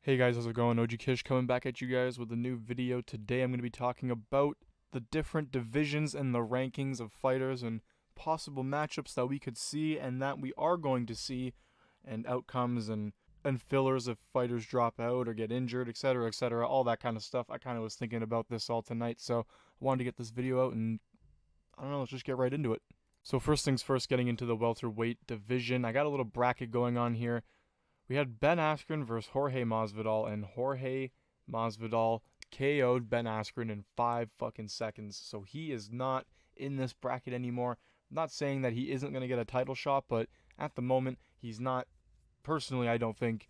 Hey guys, how's it going? OG Kish coming back at you guys with a new video. Today I'm going to be talking about the different divisions and the rankings of fighters and possible matchups that we could see and that we are going to see, and outcomes and fillers if fighters drop out or get injured, etc., all that kind of stuff. I kind of was thinking about this all tonight, so I wanted to get this video out and I don't know, let's just get right into it. So first things first, getting into the welterweight division. I got a little bracket going on here. We had Ben Askren versus Jorge Masvidal, and Jorge Masvidal KO'd Ben Askren in 5 fucking seconds. So he is not in this bracket anymore. I'm not saying that he isn't going to get a title shot, but at the moment, he's not. Personally, I don't think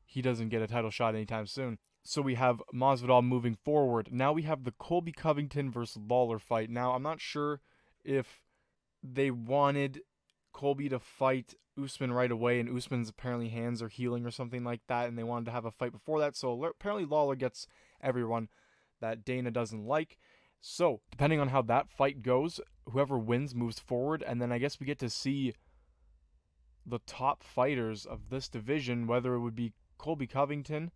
he doesn't get a title shot anytime soon. So we have Masvidal moving forward. Now we have the Colby Covington versus Lawler fight. Now, I'm not sure if they wanted Colby to fight Usman right away, and Usman's apparently hands are healing or something like that, and they wanted to have a fight before that. So apparently Lawler gets everyone that Dana doesn't like. So depending on how that fight goes, whoever wins moves forward, and then I guess we get to see the top fighters of this division, whether it would be Colby Covington,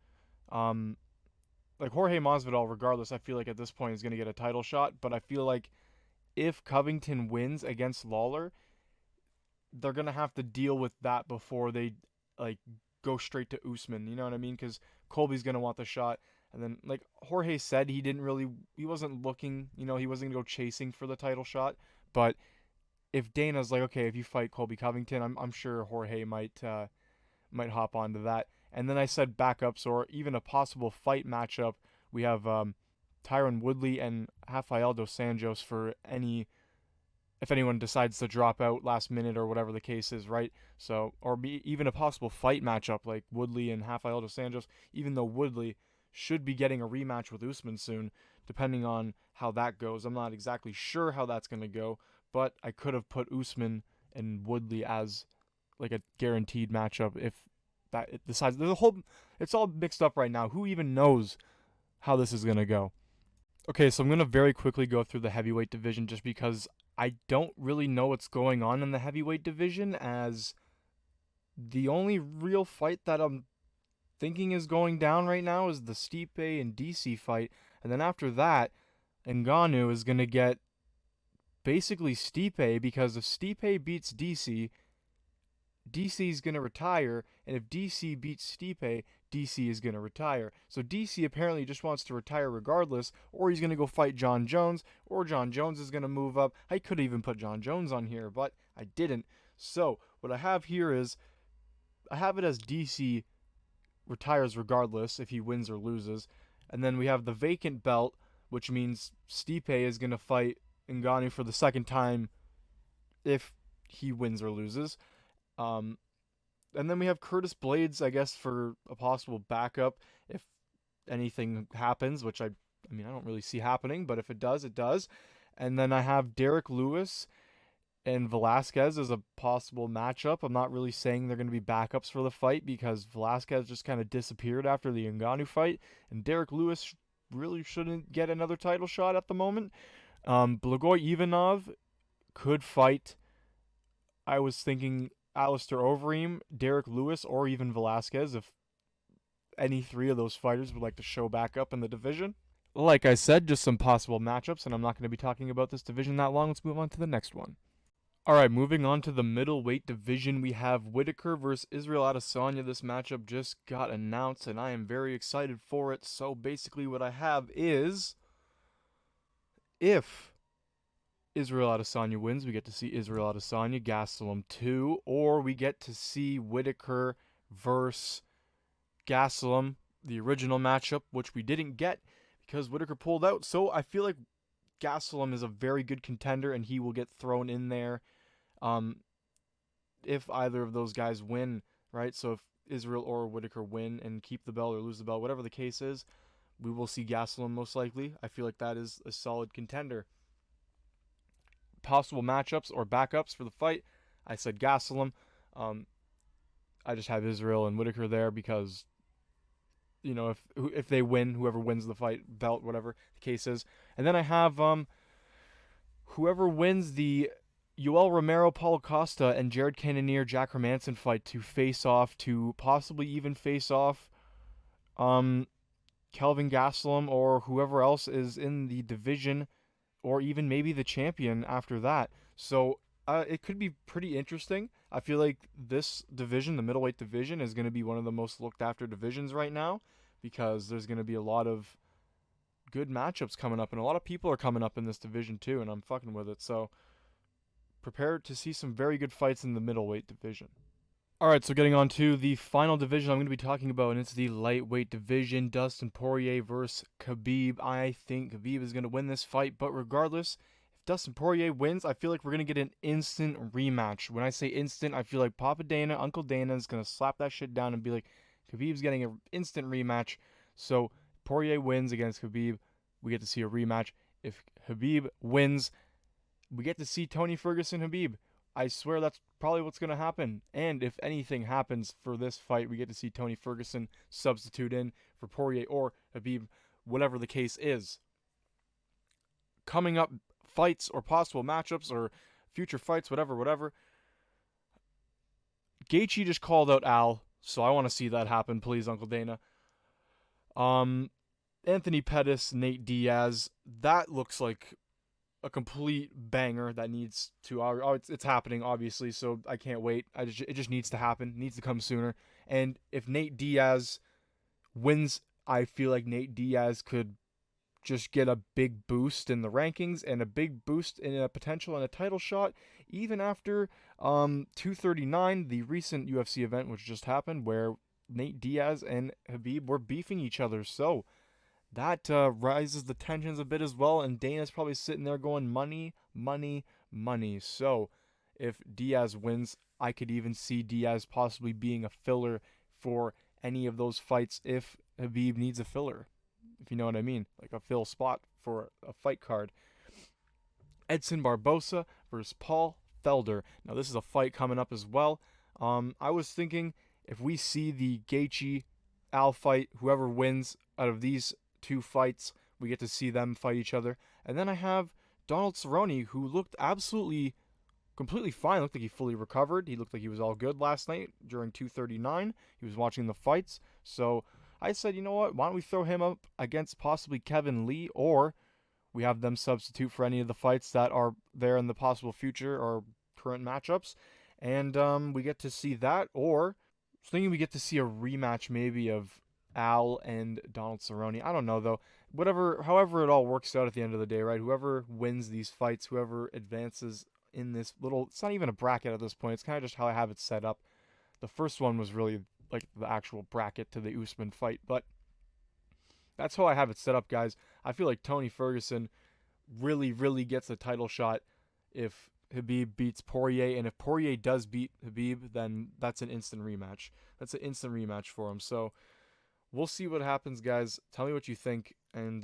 like Jorge Masvidal. Regardless, I feel like at this point is going to get a title shot, but I feel like if Covington wins against Lawler, they're gonna have to deal with that before they like go straight to Usman. You know what I mean? Because Colby's gonna want the shot, and then like Jorge said, he wasn't looking. He wasn't gonna go chasing for the title shot. But if Dana's like, okay, if you fight Colby Covington, I'm sure Jorge might hop onto that. And then I said backups or even a possible fight matchup. We have Tyron Woodley and Rafael dos Anjos for if anyone decides to drop out last minute or whatever the case is, right? So, or even a possible fight matchup like Woodley and Rafael dos Anjos, even though Woodley should be getting a rematch with Usman soon, depending on how that goes. I'm not exactly sure how that's going to go, but I could have put Usman and Woodley as like a guaranteed matchup if that it decides. It's all mixed up right now. Who even knows how this is going to go? Okay, so I'm going to very quickly go through the heavyweight division just because I don't really know what's going on in the heavyweight division, as the only real fight that I'm thinking is going down right now is the Stipe and DC fight. And then after that, Ngannou is going to get basically Stipe, because if Stipe beats DC, DC is going to retire, and if DC beats Stipe, DC is going to retire. So DC apparently just wants to retire regardless, or he's going to go fight John Jones, or John Jones is going to move up. I could even put John Jones on here, but I didn't. So what I have here is, I have it as DC retires regardless if he wins or loses. And then we have the vacant belt, which means Stipe is going to fight Ngannou for the second time if he wins or loses. And then we have Curtis Blades, I guess, for a possible backup if anything happens, which I mean, I don't really see happening, but if it does, it does. And then I have Derek Lewis and Velasquez as a possible matchup. I'm not really saying they're going to be backups for the fight because Velasquez just kind of disappeared after the Ngannou fight, and Derek Lewis really shouldn't get another title shot at the moment. Blagoy Ivanov could fight. I was thinking Alistair Overeem, Derek Lewis, or even Velasquez if any three of those fighters would like to show back up in the division. Like I said, just some possible matchups, and I'm not going to be talking about this division that long. Let's move on to the next one. Alright, moving on to the middleweight division, we have Whittaker versus Israel Adesanya. This matchup just got announced, and I am very excited for it. So basically what I have is, if Israel Adesanya wins, we get to see Israel Adesanya, Gastelum 2, or we get to see Whittaker versus Gastelum, the original matchup, which we didn't get because Whittaker pulled out. So I feel like Gastelum is a very good contender, and he will get thrown in there if either of those guys win, right? So if Israel or Whittaker win and keep the belt or lose the belt, whatever the case is, we will see Gastelum most likely. I feel like that is a solid contender. Possible matchups or backups for the fight, I said Gastelum. I just have Israel and Whittaker there because, if they win, whoever wins the fight, belt, whatever the case is. And then I have whoever wins the Yoel Romero, Paulo Costa, and Jared Cannonier, Jack Hermanson fight to possibly even face off Kelvin Gastelum or whoever else is in the division, or even maybe the champion after that. So it could be pretty interesting. I feel like this division, the middleweight division, is going to be one of the most looked after divisions right now because there's going to be a lot of good matchups coming up, and a lot of people are coming up in this division too, and I'm fucking with it. So prepare to see some very good fights in the middleweight division. Alright, so getting on to the final division I'm going to be talking about, and it's the lightweight division. Dustin Poirier versus Khabib. I think Khabib is going to win this fight, but regardless, if Dustin Poirier wins, I feel like we're going to get an instant rematch. When I say instant, I feel like Papa Dana, Uncle Dana is going to slap that shit down and be like, Khabib's getting an instant rematch. So Poirier wins against Khabib, we get to see a rematch. If Khabib wins, we get to see Tony Ferguson Khabib. I swear that's probably what's going to happen. And if anything happens for this fight, we get to see Tony Ferguson substitute in for Poirier or Khabib, whatever the case is. Coming up fights or possible matchups or future fights, whatever. Gaethje just called out Al, so I want to see that happen, please, Uncle Dana. Anthony Pettis, Nate Diaz, that looks like a complete banger that needs to. It's happening, obviously, so I can't wait. It just needs to happen. It needs to come sooner. And if Nate Diaz wins, I feel like Nate Diaz could just get a big boost in the rankings and a big boost in a potential and a title shot, even after 239, the recent UFC event which just happened, where Nate Diaz and Khabib were beefing each other. So that rises the tensions a bit as well, and Dana's probably sitting there going, money. So if Diaz wins, I could even see Diaz possibly being a filler for any of those fights if Khabib needs a filler, if you know what I mean, like a fill spot for a fight card. Edson Barbosa versus Paul Felder. Now this is a fight coming up as well. I was thinking if we see the Gaethje Al fight, whoever wins out of these two fights, we get to see them fight each other. And then I have Donald Cerrone, who looked absolutely completely fine. Looked like he fully recovered. He looked like he was all good last night during 239. He was watching the fights. So I said, you know what, why don't we throw him up against possibly Kevin Lee, or we have them substitute for any of the fights that are there in the possible future or current matchups, and we get to see that. Or I was thinking we get to see a rematch maybe of Al and Donald Cerrone. I don't know though. However it all works out at the end of the day, right? Whoever wins these fights, whoever advances in this little, it's not even a bracket at this point. It's kind of just how I have it set up. The first one was really like the actual bracket to the Usman fight, but that's how I have it set up, guys. I feel like Tony Ferguson really gets the title shot if Khabib beats Poirier, and if Poirier does beat Khabib, then that's an instant rematch. That's an instant rematch for him. So we'll see what happens, guys. Tell me what you think, and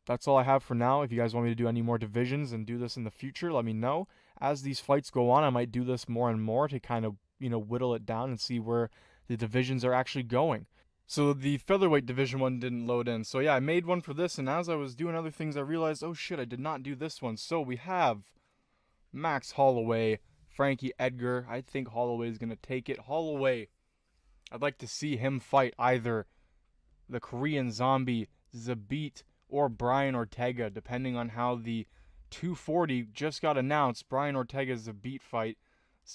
that's all I have for now. If you guys want me to do any more divisions and do this in the future, let me know. As these fights go on, I might do this more and more to kind of, whittle it down and see where the divisions are actually going. So the featherweight division one didn't load in. So yeah, I made one for this, and as I was doing other things, I realized, oh shit, I did not do this one. So we have Max Holloway, Frankie Edgar. I think Holloway is going to take it. Holloway, I'd like to see him fight either the Korean Zombie, Zabit, or Brian Ortega, depending on how the 240 just got announced. Brian Ortega's Zabit fight.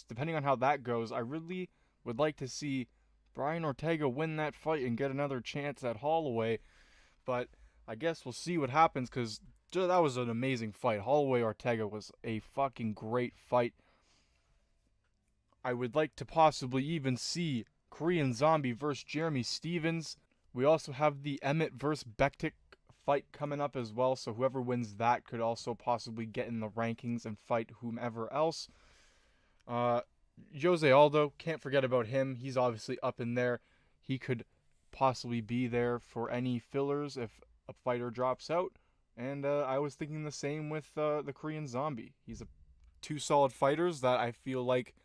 Depending on how that goes, I really would like to see Brian Ortega win that fight and get another chance at Holloway. But I guess we'll see what happens, because that was an amazing fight. Holloway-Ortega was a fucking great fight. I would like to possibly even see Korean Zombie versus Jeremy Stevens. We also have the Emmett versus Bektik fight coming up as well, so whoever wins that could also possibly get in the rankings and fight whomever else. Jose Aldo, can't forget about him. He's obviously up in there. He could possibly be there for any fillers if a fighter drops out. And I was thinking the same with the Korean Zombie. He's two solid fighters that I feel like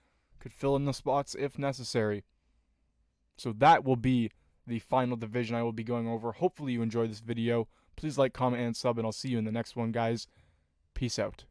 could fill in the spots if necessary. So that will be the final division I will be going over. Hopefully you enjoyed this video. Please like, comment, and sub, and I'll see you in the next one, guys. Peace out.